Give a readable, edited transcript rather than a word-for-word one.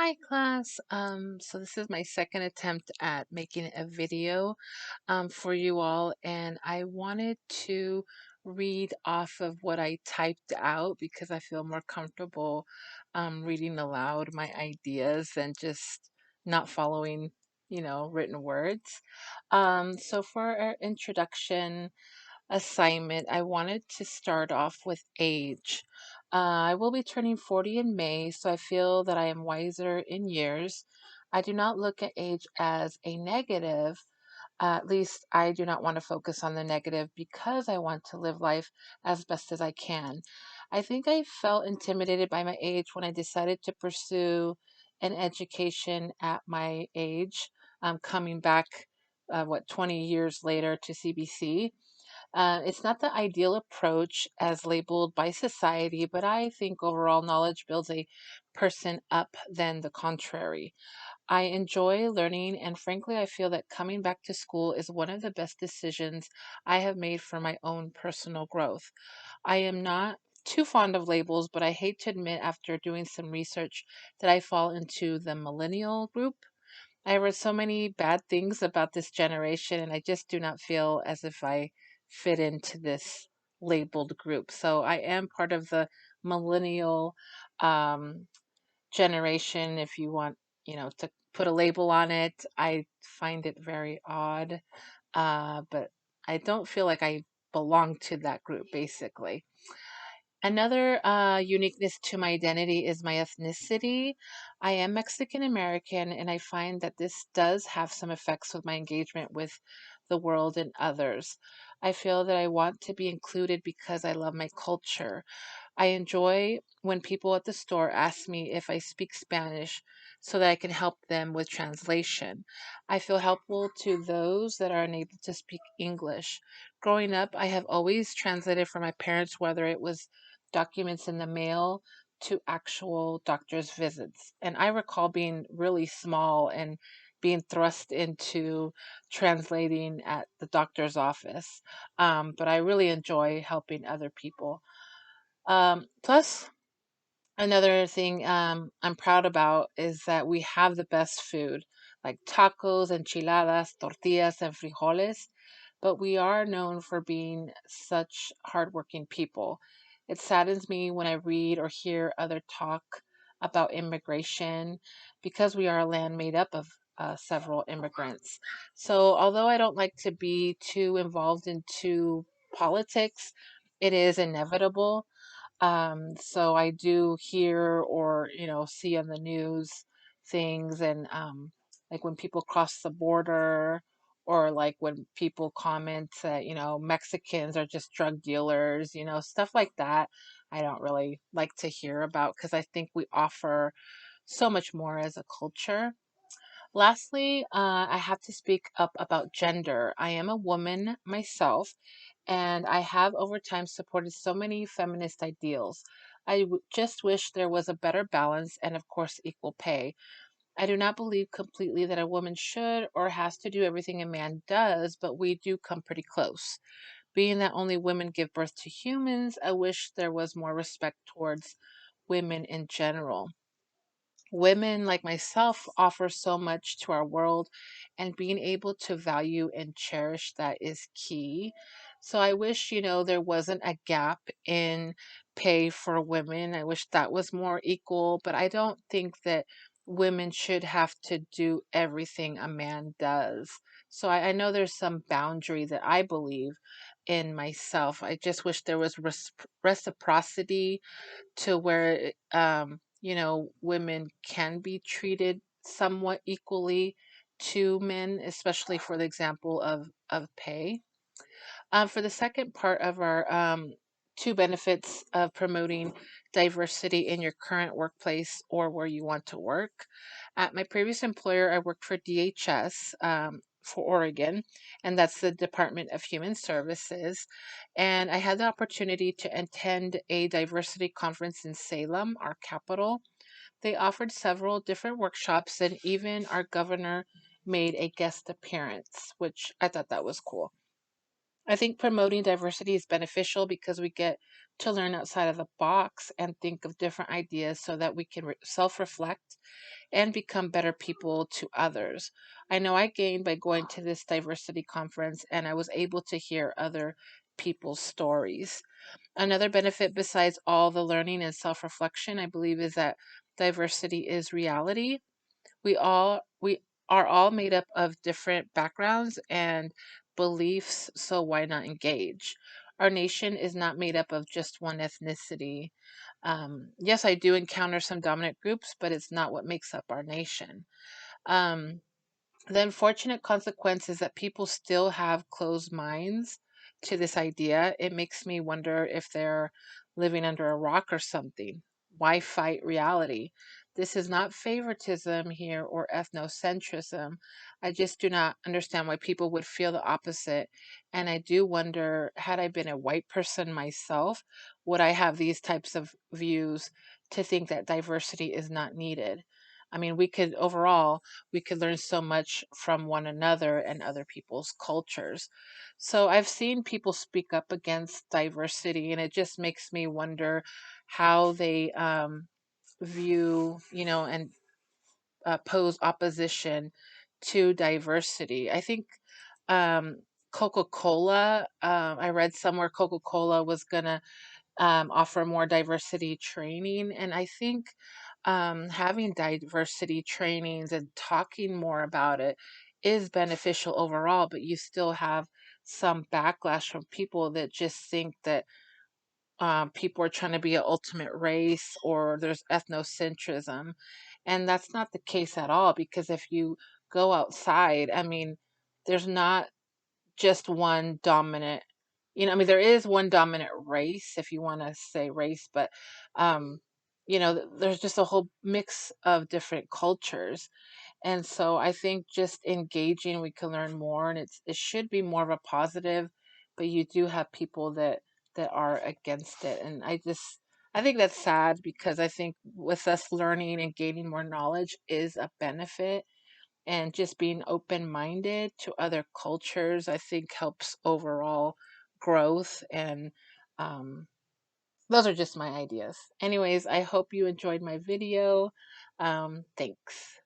Hi class. So this is my second attempt at making a video for you all, and I wanted to read off of what I typed out because I feel more comfortable reading aloud my ideas than just not following, written words. So for our introduction assignment, I wanted to start off with age. I will be turning 40 in May, so I feel that I am wiser in years. I do not look at age as a negative. At least I do not want to focus on the negative because I want to live life as best as I can. I think I felt intimidated by my age when I decided to pursue an education at my age, coming back, 20 years later to CBC. It's not the ideal approach as labeled by society, but I think overall knowledge builds a person up than the contrary. I enjoy learning, and frankly, I feel that coming back to school is one of the best decisions I have made for my own personal growth. I am not too fond of labels, but I hate to admit after doing some research that I fall into the millennial group. I read so many bad things about this generation, and I just do not feel as if I fit into this labeled group. So I am part of the millennial um, generation, if you want, to put a label on it. I find it very odd, but I don't feel like I belong to that group, basically. Another uniqueness to my identity is my ethnicity. I am Mexican American, and I find that this does have some effects with my engagement with the world and others. I feel that I want to be included because I love my culture. I enjoy when people at the store ask me if I speak Spanish so that I can help them with translation. I feel helpful to those that are unable to speak English. Growing up, I have always translated for my parents, whether it was documents in the mail to actual doctor's visits. And I recall being really small and being thrust into translating at the doctor's office. But I really enjoy helping other people. Plus, another thing I'm proud about is that we have the best food, like tacos, enchiladas, tortillas, and frijoles, but we are known for being such hardworking people. It saddens me when I read or hear other talk about immigration because we are a land made up of several immigrants. So, although I don't like to be too involved into politics, it is inevitable. So I do hear or, see on the news things and like when people cross the border or like when people comment that, Mexicans are just drug dealers, stuff like that. I don't really like to hear about because I think we offer so much more as a culture. Lastly, I have to speak up about gender. I am a woman myself, and I have over time supported so many feminist ideals. Just wish there was a better balance and, of course, equal pay. I do not believe completely that a woman should or has to do everything a man does, but we do come pretty close. Being that only women give birth to humans, I wish there was more respect towards women in general. Women like myself offer so much to our world, and being able to value and cherish that is key. So I wish, there wasn't a gap in pay for women. I wish that was more equal, but I don't think that women should have to do everything a man does. So I know there's some boundary that I believe in myself. I just wish there was reciprocity to where women can be treated somewhat equally to men, especially for the example of pay. For the second part of our two benefits of promoting diversity in your current workplace or where you want to work. At my previous employer, I worked for DHS for Oregon, and that's the Department of Human Services. And I had the opportunity to attend a diversity conference in Salem, our capital. They offered several different workshops, and even our governor made a guest appearance, which I thought that was cool. I think promoting diversity is beneficial because we get to learn outside of the box and think of different ideas so that we can self reflect and become better people to others. I know I gained by going to this diversity conference and I was able to hear other people's stories. Another benefit besides all the learning and self reflection, I believe, is that diversity is reality. We are all made up of different backgrounds and beliefs, so why not engage? Our nation is not made up of just one ethnicity. Yes, I do encounter some dominant groups, but it's not what makes up our nation. Um, the unfortunate consequence is that people still have closed minds to this idea. It makes me wonder if they're living under a rock or something. Why fight reality? This is not favoritism here or ethnocentrism. I just do not understand why people would feel the opposite. And I do wonder, had I been a white person myself, would I have these types of views to think that diversity is not needed? I mean, we could learn so much from one another and other people's cultures. So I've seen people speak up against diversity, and it just makes me wonder how they view, and pose opposition to diversity. I think um, Coca-Cola, I read somewhere Coca-Cola was going to offer more diversity training. And I think having diversity trainings and talking more about it is beneficial overall, but you still have some backlash from people that just think that people are trying to be an ultimate race or there's ethnocentrism. And that's not the case at all, because if you go outside, I mean, there's not just one dominant, I mean, there is one dominant race, if you want to say race, but um there's just a whole mix of different cultures. And so I think just engaging, we can learn more, and it should be more of a positive, but you do have people that are against it. And I think that's sad, because I think with us learning and gaining more knowledge is a benefit, and just being open minded to other cultures, I think helps overall growth. And um, those are just my ideas. Anyways, I hope you enjoyed my video. Thanks.